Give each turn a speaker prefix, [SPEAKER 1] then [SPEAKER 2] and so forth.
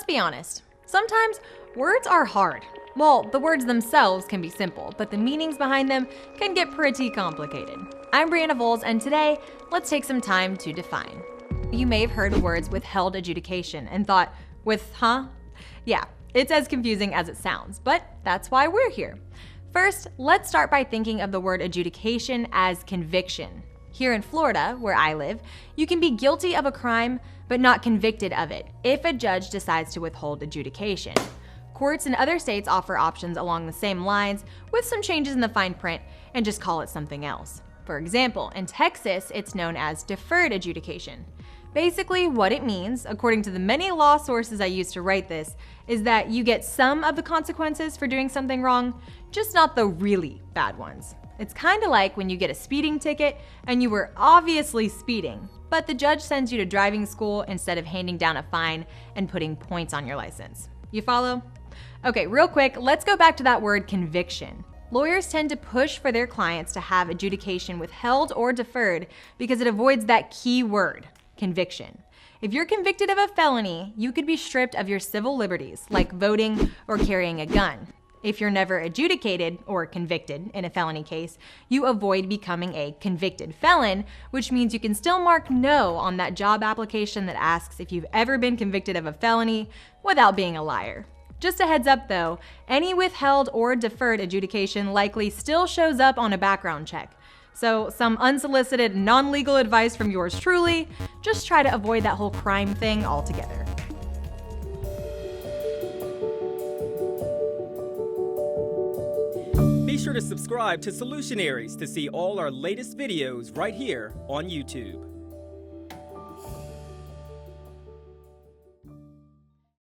[SPEAKER 1] let's be honest. Sometimes words are hard. Well, the words themselves can be simple, but the meanings behind them can get pretty complicated. I'm Brianna Volz, and today, let's take some time to define. You may have heard the words withheld adjudication and thought, Yeah, it's as confusing as it sounds, but that's why we're here. First, let's start by thinking of the word adjudication as conviction. Here in Florida, where I live, you can be guilty of a crime, but not convicted of it if a judge decides to withhold adjudication. Courts in other states offer options along the same lines with some changes in the fine print and just call it something else. For example, in Texas, it's known as deferred adjudication. Basically, what it means, according to the many law sources I used to write this, is that you get some of the consequences for doing something wrong, just not the really bad ones. It's kind of like when you get a speeding ticket and you were obviously speeding, but the judge sends you to driving school instead of handing down a fine and putting points on your license. You follow? Okay, real quick, let's go back to that word conviction. Lawyers tend to push for their clients to have adjudication withheld or deferred because it avoids that key word, conviction. If you're convicted of a felony, you could be stripped of your civil liberties, like voting or carrying a gun. If you're never adjudicated or convicted in a felony case, you avoid becoming a convicted felon, which means you can still mark no on that job application that asks if you've ever been convicted of a felony without being a liar. Just a heads up though, any withheld or deferred adjudication likely still shows up on a background check. So some unsolicited, non-legal advice from yours truly, just try to avoid that whole crime thing altogether.
[SPEAKER 2] Be sure to subscribe to Solutionaries to see all our latest videos right here on YouTube.